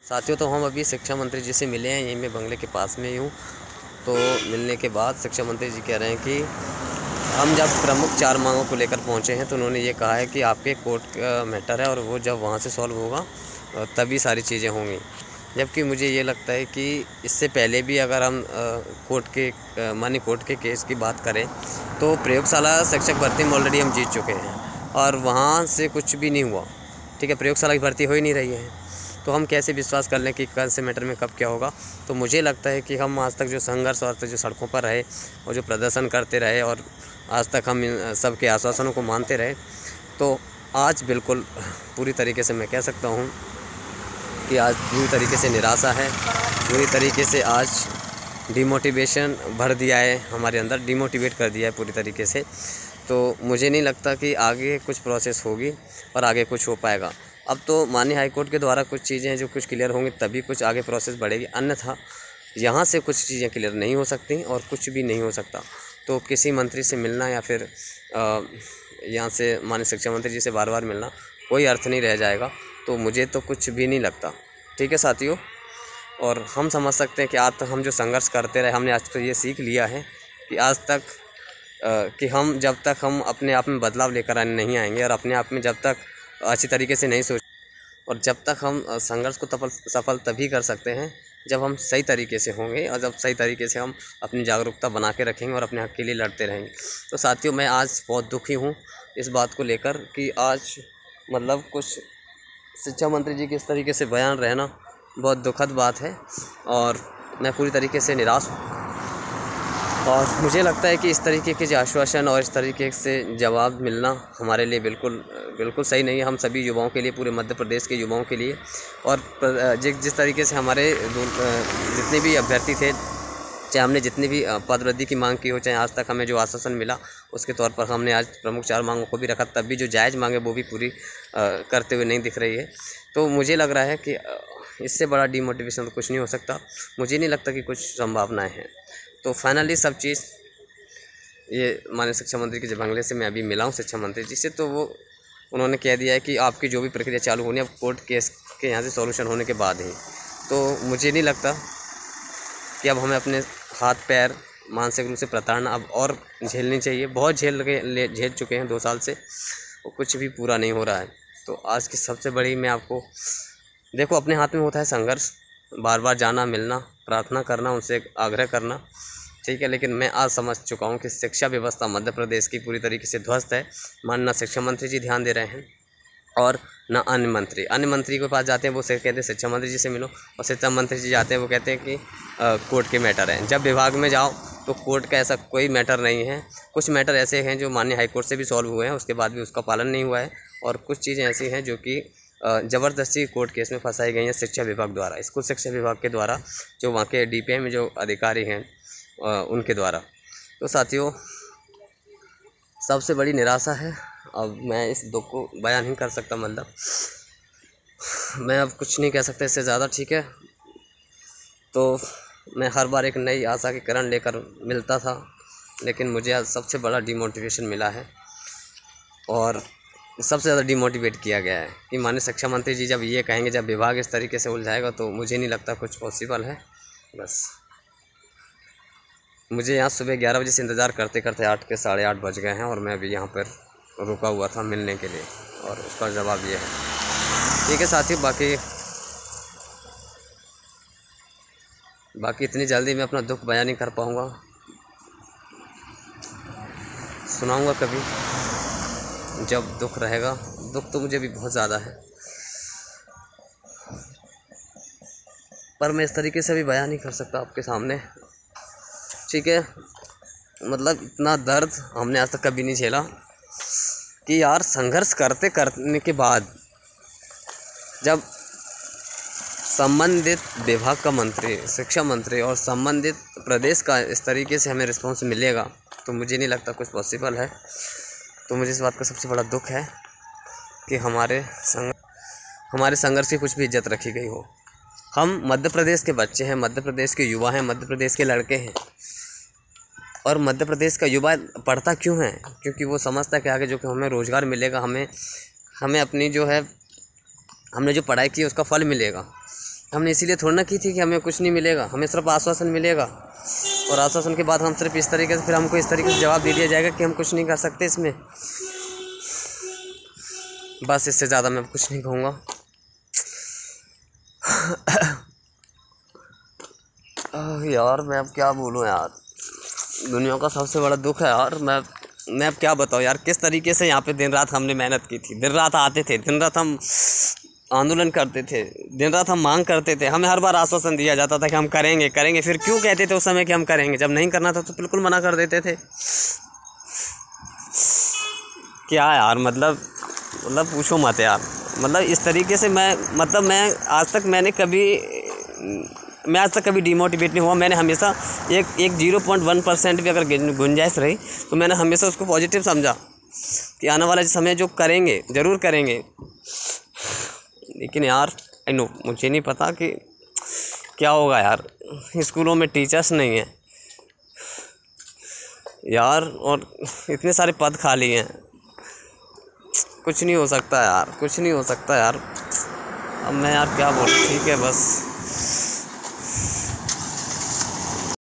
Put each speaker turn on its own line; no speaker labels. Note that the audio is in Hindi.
साथियों, तो हम अभी शिक्षा मंत्री जी से मिले हैं, यहीं मैं बंगले के पास में ही हूँ। तो मिलने के बाद शिक्षा मंत्री जी कह रहे हैं कि हम जब प्रमुख 4 मांगों को लेकर पहुँचे हैं तो उन्होंने ये कहा है कि आपके कोर्ट का मैटर है और वो जब वहाँ से सॉल्व होगा तभी सारी चीज़ें होंगी। जबकि मुझे ये लगता है कि इससे पहले भी अगर हम माननीय कोर्ट के केस की बात करें तो प्रयोगशाला शिक्षक भर्ती में ऑलरेडी हम जीत चुके हैं और वहाँ से कुछ भी नहीं हुआ। ठीक है, प्रयोगशाला की भर्ती हो ही नहीं रही है, तो हम कैसे विश्वास कर लें कि कल से मैटर में कब क्या होगा। तो मुझे लगता है कि हम आज तक जो संघर्ष और जो सड़कों पर रहे और जो प्रदर्शन करते रहे और आज तक हम इन सबके आश्वासनों को मानते रहे, तो आज बिल्कुल पूरी तरीके से मैं कह सकता हूँ कि आज पूरी तरीके से निराशा है, पूरी तरीके से आज डिमोटिवेशन भर दिया है हमारे अंदर, डिमोटिवेट कर दिया है पूरी तरीके से। तो मुझे नहीं लगता कि आगे कुछ प्रोसेस होगी और आगे कुछ हो पाएगा। अब तो माननीय हाई कोर्ट के द्वारा कुछ चीज़ें जो कुछ क्लियर होंगी तभी कुछ आगे प्रोसेस बढ़ेगी, अन्यथा यहाँ से कुछ चीज़ें क्लियर नहीं हो सकती और कुछ भी नहीं हो सकता। तो किसी मंत्री से मिलना या फिर यहाँ से माननीय शिक्षा मंत्री जी से बार बार मिलना कोई अर्थ नहीं रह जाएगा। तो मुझे तो कुछ भी नहीं लगता। ठीक है साथियों, और हम समझ सकते हैं कि आज तक हम जो संघर्ष करते रहे, हमने आज तो ये सीख लिया है कि आज तक कि हम जब तक हम अपने आप में बदलाव लेकर आने नहीं आएंगे और अपने आप में जब तक अच्छी तरीके से नहीं सोच और जब तक हम संघर्ष को सफल तभी कर सकते हैं जब हम सही तरीके से होंगे और जब सही तरीके से हम अपनी जागरूकता बना के रखेंगे और अपने हक़ के लिए लड़ते रहेंगे। तो साथियों, मैं आज बहुत दुखी हूँ इस बात को लेकर कि आज मतलब कुछ शिक्षा मंत्री जी के इस तरीके से बयान रहना बहुत दुखद बात है और मैं पूरी तरीके से निराश हूँ। और मुझे लगता है कि इस तरीके के जो आश्वासन और इस तरीके से जवाब मिलना हमारे लिए बिल्कुल सही नहीं है। हम सभी युवाओं के लिए, पूरे मध्य प्रदेश के युवाओं के लिए, और जिस तरीके से हमारे जितने भी अभ्यर्थी थे, चाहे हमने जितनी भी पदवृद्धि की मांग की हो, चाहे आज तक हमें जो आश्वासन मिला उसके तौर पर हमने आज प्रमुख 4 मांगों को भी रखा, तब भी जो जायज़ मांगे वो भी पूरी करते हुए नहीं दिख रही है। तो मुझे लग रहा है कि इससे बड़ा डिमोटिवेशन तो कुछ नहीं हो सकता। मुझे नहीं लगता कि कुछ संभावनाएँ हैं। तो फाइनली सब चीज़ ये माननीय शिक्षा मंत्री के जो बंगले से मैं अभी मिला हूँ शिक्षा मंत्री जी से, तो वो उन्होंने कह दिया है कि आपकी जो भी प्रक्रिया चालू होनी है अब कोर्ट केस के यहाँ से सॉल्यूशन होने के बाद ही। तो मुझे नहीं लगता कि अब हमें अपने हाथ पैर मानसिक रूप से प्रताड़ना अब और झेलनी चाहिए। बहुत झेल चुके हैं 2 साल से, और कुछ भी पूरा नहीं हो रहा है। तो आज की सबसे बड़ी मैं आपको देखो, अपने हाथ में होता है संघर्ष, बार बार जाना, मिलना, प्रार्थना करना, उनसे आग्रह करना, ठीक है। लेकिन मैं आज समझ चुका हूँ कि शिक्षा व्यवस्था मध्य प्रदेश की पूरी तरीके से ध्वस्त है। ना शिक्षा मंत्री जी ध्यान दे रहे हैं और ना अन्य मंत्री के पास जाते हैं, वो कहते हैं शिक्षा मंत्री जी से मिलो, और शिक्षा मंत्री जी जाते हैं वो कहते हैं कि कोर्ट के मैटर हैं। जब विभाग में जाओ तो कोर्ट का ऐसा कोई मैटर नहीं है। कुछ मैटर ऐसे हैं जो माननीय हाईकोर्ट से भी सॉल्व हुए हैं, उसके बाद भी उसका पालन नहीं हुआ है, और कुछ चीज़ें ऐसी हैं जो कि ज़बरदस्ती कोर्ट केस में फंसाई गई हैं शिक्षा विभाग द्वारा, स्कूल शिक्षा विभाग के द्वारा, जो वहाँ के DPI में जो अधिकारी हैं उनके द्वारा। तो साथियों, सबसे बड़ी निराशा है। अब मैं इस दुख को बयान नहीं कर सकता, मतलब मैं अब कुछ नहीं कह सकता इससे ज़्यादा, ठीक है। तो मैं हर बार एक नई आशा की किरण लेकर मिलता था, लेकिन मुझे आज सबसे बड़ा डिमोटिवेशन मिला है और सबसे ज़्यादा डिमोटिवेट किया गया है कि माननीय शिक्षा मंत्री जी जब ये कहेंगे, जब विभाग इस तरीके से उलझाएगा, तो मुझे नहीं लगता कुछ पॉसिबल है। बस मुझे यहाँ सुबह 11 बजे से इंतज़ार करते करते 8 के 8:30 बज गए हैं और मैं अभी यहाँ पर रुका हुआ था मिलने के लिए, और उसका जवाब ये है। ठीक है साथियों, बाकी इतनी जल्दी मैं अपना दुख बयान नहीं कर पाऊँगा, सुनाऊँगा कभी जब दुख रहेगा। दुख तो मुझे भी बहुत ज़्यादा है, पर मैं इस तरीके से भी बयान नहीं कर सकता आपके सामने, ठीक है। मतलब इतना दर्द हमने आज तक कभी नहीं झेला कि यार संघर्ष करने के बाद जब संबंधित विभाग का मंत्री, शिक्षा मंत्री और संबंधित प्रदेश का इस तरीके से हमें रिस्पॉन्स मिलेगा, तो मुझे नहीं लगता कुछ पॉसिबल है। तो मुझे इस बात का सबसे बड़ा दुख है कि हमारे संघर्ष की कुछ भी इज्जत रखी गई हो। हम मध्य प्रदेश के बच्चे हैं, मध्य प्रदेश के युवा हैं, मध्य प्रदेश के लड़के हैं, और मध्य प्रदेश का युवा पढ़ता क्यों है? क्योंकि वो समझता है कि आगे जो कि हमें रोज़गार मिलेगा, हमें अपनी जो है हमने जो पढ़ाई की है उसका फल मिलेगा। हमने इसीलिए थोड़ा ना की थी कि हमें कुछ नहीं मिलेगा, हमें सिर्फ आश्वासन मिलेगा, और आश्वासन के बाद हम सिर्फ इस तरीके से, फिर हमको इस तरीके से जवाब दे दिया जाएगा कि हम कुछ नहीं कर सकते इसमें। बस इससे ज़्यादा मैं कुछ नहीं कहूँगा। यार मैं अब क्या बोलूँ यार, दुनिया का सबसे बड़ा दुख है यार। मैं अब क्या बताऊँ यार, किस तरीके से यहाँ पे दिन रात हमने मेहनत की थी, दिन रात आते थे, दिन रात हम आंदोलन करते थे, दिन रात हम मांग करते थे। हमें हर बार आश्वासन दिया जाता था कि हम करेंगे करेंगे, फिर क्यों कहते थे उस समय कि हम करेंगे, जब नहीं करना था तो बिल्कुल मना कर देते थे। क्या यार, मतलब पूछो मत यार। मतलब इस तरीके से मैं आज तक कभी डिमोटिवेट नहीं हुआ। मैंने हमेशा एक 0.1% भी अगर गुंजाइश रही तो मैंने हमेशा उसको पॉजिटिव समझा कि आने वाला समय जो करेंगे ज़रूर करेंगे। लेकिन यार आई नो, मुझे नहीं पता कि क्या होगा यार। स्कूलों में टीचर्स नहीं हैं यार, और इतने सारे पद खाली हैं। कुछ नहीं हो सकता यार, कुछ नहीं हो सकता यार। अब मैं यार क्या बोलूं, ठीक है बस।